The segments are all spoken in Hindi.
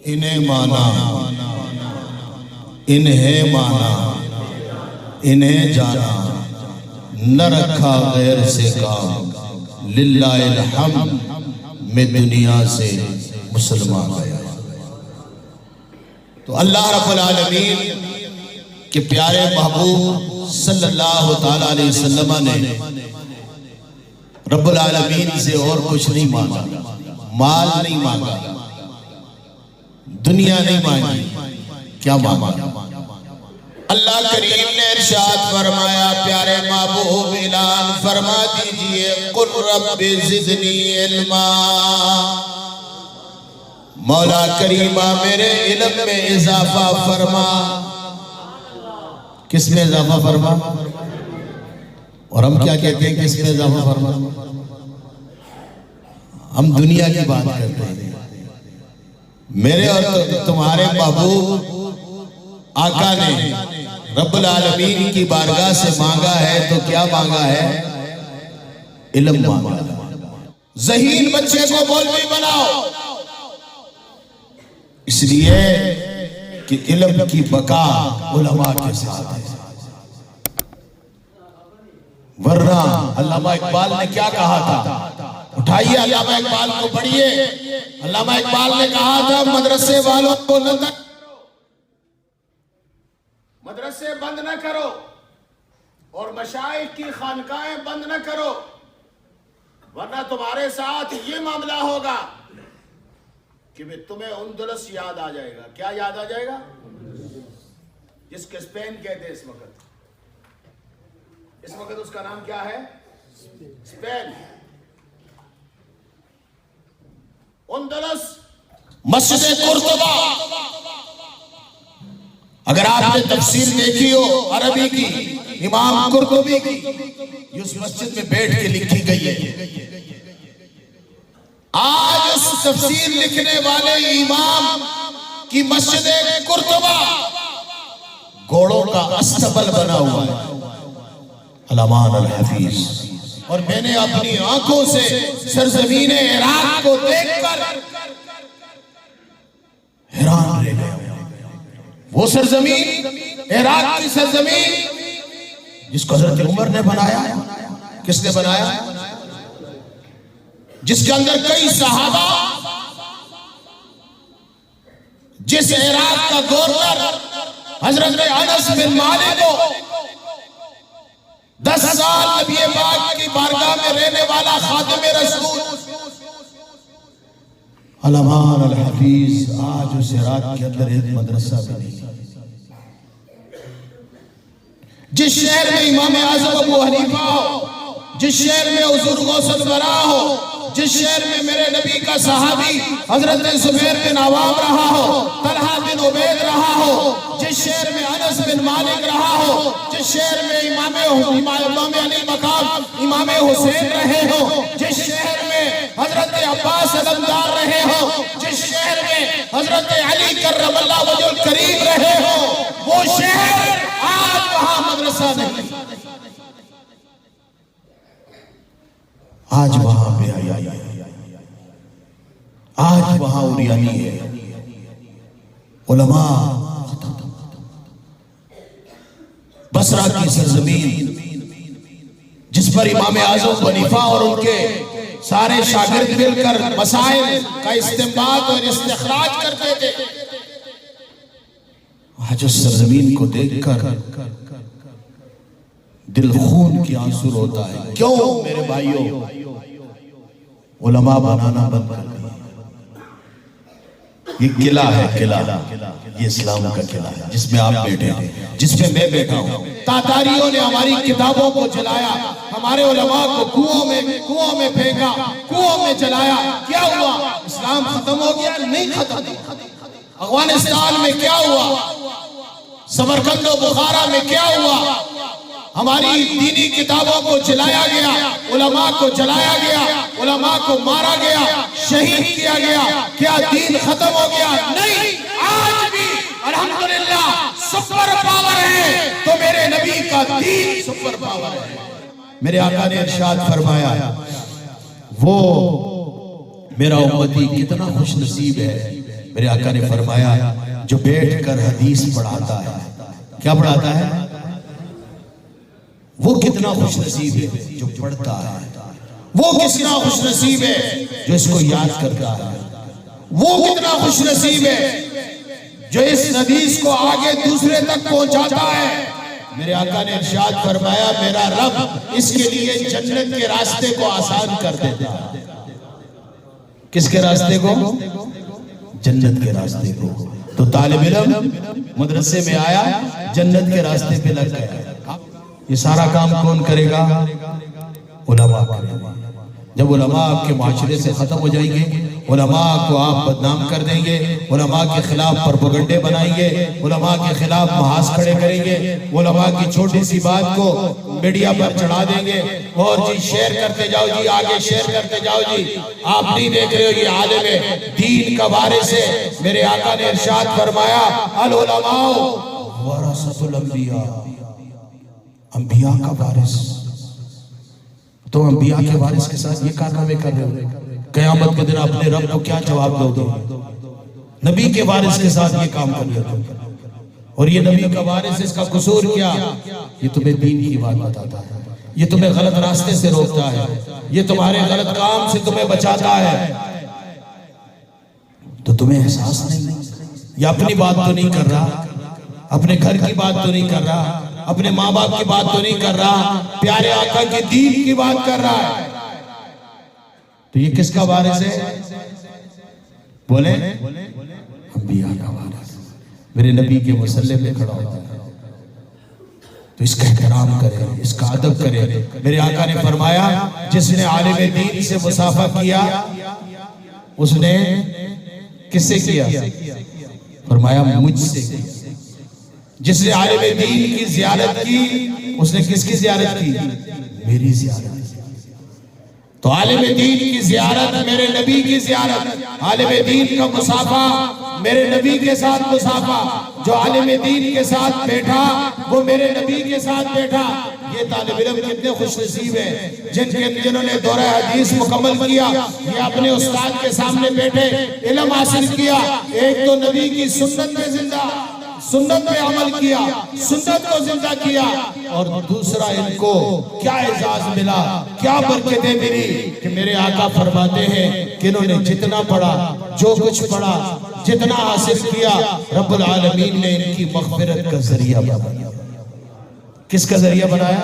इन्हें माना, इन्हें माना, इन्हें जाना, न रखा गैर से काम, लिल्लाहिल हम्द में दुनिया से मुसलमान गया। तो अल्लाह रब्बुल आलमीन के प्यारे महबूब सल्लल्लाहु ताला अलैहि वसल्लम ने रब्बुल आलमीन से और कुछ नहीं मांगा, माल नहीं मांगा, दुनिया नहीं मांगी, क्या मांगा? अल्लाह करीम ने इरशाद फरमाया, प्यारे महबूब ऐलान फरमा दीजिए, कुल रब्बि ज़िदनी इल्मा, मौला करीमा मेरे इल्म में इजाफा फरमा। किस में इजाफा फरमा? और हम क्या कहते हैं, किस में इजाफा फरमा? हम दुनिया की बात करते हैं। मेरे और तुम्हारे महबूब आका ने रब्बुल आलमीन की बारगाह से मांगा है, तो क्या मांगा है? इल्म मांगा। ज़हीन बच्चे को मौलवी बनाओ, इसलिए कि इल्म की बका उलमा के साथ है। वरना अल्लामा इकबाल ने क्या कहा था? उठाइए अल्लामा इकबाल को पढ़िए। अल्लामा इकबाल ने कहा था, मदरसे वालों को मदरसे बंद न करो और मशाइख की खानकाहें बंद न करो, वरना तुम्हारे साथ ये मामला होगा कि तुम्हें अंदलस याद आ जाएगा। क्या याद आ जाएगा? जिसके स्पेन कहते हैं इस वक्त उसका नाम क्या है? स्पेन। अंदलस, मस्जिद कुर्तुबा, अगर आपने तफसीर देखी हो अरबी की, इमाम कुर्तुबी की, उस मस्जिद में बैठ के लिखी गई है। आज उस तफसीर लिखने वाले इमाम की मस्जिद कुर्तुबा घोड़ों का अस्तबल बना हुआ है, अलामान अल हफीज। और मैंने अपनी आंखों से सरजमीने इराक को देखकर हैरान रह गया। वो सरजमीन, इराक की सरजमीन जिसको हजरत उमर ने बनाया। किसने बनाया? जिसके अंदर कई सहाबा, जिस इराक का गवर्नर हजरत अनस बिन मालिक को 10 साल नबी पाक की बारगाह में रहने वाला खादिम रसूल अलामान अल हफीज, आज उस इराक के अंदर एक मदरसा भी नहीं। जिस शहर में इमाम आज़म अबू हनीफा हो, जिस शहर में हुजूर गौसुल वरा हो, जिस शहर में मेरे नबी का सहाबी हजरत जुबैर बिन अवाम रहा हो, तलहा बिन उबैद रहा हो, जिस शहर में अनस बिन मालिक रहा हो, जिस शहर में इमाम अली मकाम इमाम हुसैन रहे हो, जिस शहर में हजरत अब्बास अलमदार रहे हो, जिस शहर में हजरत अली कर्रमल्लाहु वजहुल करीम रहे हो, वो शहर आज वहां मदरसा नहीं। आज वहां बेहयाई है, आज वहां उरियानी है। उलमा बसरा की सरजमीन जिस पर इमाम आज़म हनीफा और उनके सारे शागिर्द मिलकर मसाइल का इस्तेमाल और इस्तिखराज करते थे, आज उस सरजमीन को देखकर दिल खून की आंसू होता है। क्यों मेरे भाइयों? उलमा बनाना बंद कर दिया। ये किला है, किला, ये इस्लाम का किला है जिसमें आप बैठे हैं, जिसमें मैं बैठा हूं। तातारियों ने हमारी किताबों को जलाया, हमारे उलमा को कुओं में फेंका, कुओं में जलाया। क्या हुआ? इस्लाम खत्म हो गया? नहीं खत्म। अफगानिस्तान में क्या हुआ? समरकंद और बुखारा में क्या हुआ? हमारी दीनी किताबों को जलाया गया, उलमा को जलाया गया, उलमा को मारा गया, शहीद किया गया। क्या दीन खत्म हो गया? नहीं, आज भी अल्हम्दुलिल्लाह सुपर पावर है, तो मेरे नबी का दीन सुपर पावर है। मेरे आका ने इरशाद फरमाया, वो मेरा उम्मती कितना खुश नसीब है मेरे आका ने फरमाया जो बैठकर हदीस पढ़ाता है, क्या पढ़ाता है, वो कितना खुशनसीब है जो पढ़ता है, वो कितना खुशनसीब है जो इसको याद करता है, वो कितना खुशनसीब है जो इस हदीस को आगे दूसरे तक पहुंचाता है। मेरे आका ने इरशाद फरमाया मेरा रब इसके लिए जन्नत के रास्ते को आसान कर देता है। किसके रास्ते को? जन्नत के रास्ते को। तो तालिब इल्म मदरसे में आया, जन्नत के रास्ते पे लग गया। ये सारा काम कौन करेगा? उलमा करेगा। जब उलमा आपके माशरे से खत्म हो जाएंगे, उलमा को आप बदनाम कर देंगे, उलमा के खिलाफ प्रोपेगेंडे बनाएंगे, उलमा के खिलाफ महाज खड़े करेंगे, उलमा की छोटी सी बात को मीडिया पर चढ़ा देंगे और जी शेयर करते जाओ जी, आगे शेयर करते जाओ जी। आप नहीं देख रहे हो ये आलिम दीन का वारिस है। मेरे आका ने इरशाद फरमाया अल उलमाओ वरसतुल अंबिया, अंबिया का वारिस। तो अंबिया के वारिस के साथ ये कारनामे कर रहे हो, क़यामत के दिन अपने रब को क्या जवाब दोगे? नबी के वारिस के साथ ये काम कर रहे हो। और ये नबी का वारिस, इसका कसूर क्या? ये तुम्हें दीन की बात बताता है, ये तुम्हें गलत रास्ते से रोकता है, ये तुम्हारे गलत काम से तुम्हें बचाता है। तो तुम्हें एहसास नहीं? ये अपनी बात तो नहीं कर रहा, अपने घर की बात तो नहीं कर रहा, अपने माँ बाप की बात तो नहीं कर रहा, प्यारे आका के दीन की बात कर रहा है। तो ये किसका वारिस है? बोले अंबिया का वारिस। मेरे नबी के मुसल्ले पे खड़ा होता है तो इसका एहतराम करें, इसका अदब करें। मेरे आका ने फरमाया जिसने आलिम दीन से मुसाफा किया उसने किससे किया? फरमाया मुझसे। जिसने आलिम दीन की ज़ियारत की उसने किसकी ज़ियारत की? मेरी ज़ियारत। तो आलिम दीन की ज़ियारत मेरे नबी की ज़ियारत, आलिम दीन का मुसाफा मेरे नबी के साथ मुसाफा। जो आलिम दीन के साथ बैठा वो मेरे नबी के साथ बैठा। ये तालिब इल्म कितने खुशनसीब हैं जिन्होंने दौरा हदीस मुकम्मल किया, ये अपने उस्ताद के सामने बैठे इल्म हासिल किया। एक तो नबी की सुन्नत में जिंदा, सुन्नत पे अमल किया, सुन्नत को जिंदा किया, और दूसरा इनको क्या एजाज मिला, क्या बरकतें मिली कि मेरे आका फरमाते हैं कि इन्होंने जितना पढ़ा, जो कुछ पढ़ा, जितना हासिल किया, रब्बुल आलमीन ने इनकी मग़फ़िरत का जरिया बनाया। किसका जरिया बनाया?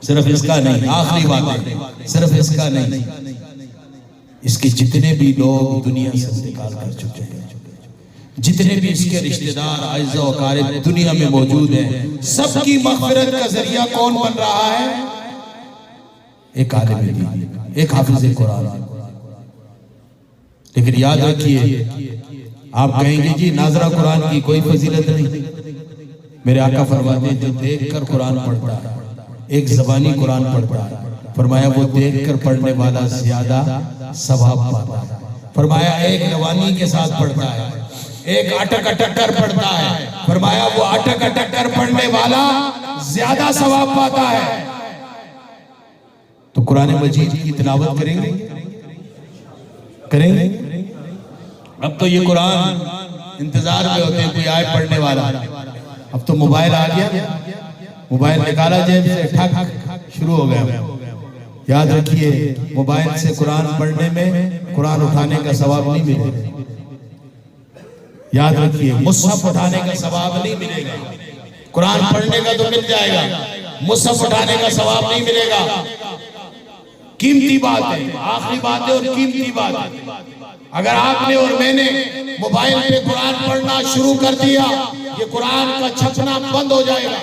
सिर्फ इसका नहीं, आखिरी बात है, सिर्फ इसका नहीं, इसके जितने भी लोग दुनिया से इंतकाल कर चुके हैं, जितने भी इसके रिश्तेदार आइज़ा व अक़ारिब दुनिया में मौजूद हैं, सबकी मग़फ़िरत का जरिया कौन बन रहा है? एक आलिम दीन, एक हाफ़िज़ कुरान। लेकिन याद रखिए, आप कहेंगे जी नाज़रा कुरान की कोई फजीलत नहीं। मेरे आका फरमाते हैं जो देख कर कुरान पढ़ता है, एक ज़बानी कुरान पढ़ता है, फरमाया वो देख कर पढ़ने वाला ज्यादा सवाब पाता है। फरमाया एक रवानी के साथ पढ़ता है, एक अटक अटक कर पढ़ता है, फरमाया वो अटक अटक कर पढ़ने वाला ज्यादा सवाब पाता है। तो कुरान मजीद की तिलावत करेंगे, करेंगे। अब तो ये कुरान इंतजार में होते हैं कोई आए पढ़ने वाला। अब तो मोबाइल आ गया, मोबाइल निकाला जेब से, ठक शुरू हो गया। याद रखिए, मोबाइल से कुरान पढ़ने में कुरान उठाने का सवाब नहीं मिलेगा। याद रखिए, मुसहफ उठाने का सवाब नहीं मिलेगा। कुरान पढ़ने का तो मिल जाएगा, मुसहफ उठाने का सवाब नहीं मिलेगा। कीमती बात है, आखिरी बात है और कीमती बात है। अगर आपने और मैंने मोबाइल पे कुरान पढ़ना शुरू कर दिया, ये कुरान का छपना बंद हो जाएगा।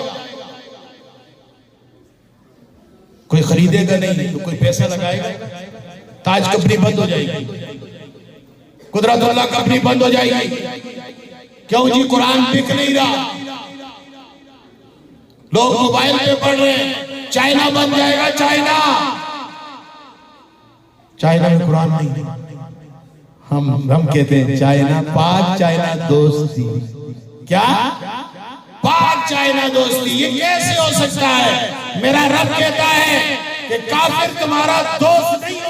कोई खरीदेगा नहीं तो कोई पैसा लगाएगा। ताज कंपनी बंद हो जाएगी, कुदरतुल्लाह कंपनी बंद हो जाएगी। क्यों जी? कुरान बिक नहीं रहा, लोग मोबाइल पे पढ़ रहे हैं। चाइना बन जाएगा, चाइना, चाइना में कुरान नहीं। हम कहते हैं चाइना पाक, चाइना दोस्ती। क्या पाक चाइना दोस्ती? ये कैसे हो सकता है? मेरा रब कहता है कि काफिर तुम्हारा दोस्त नहीं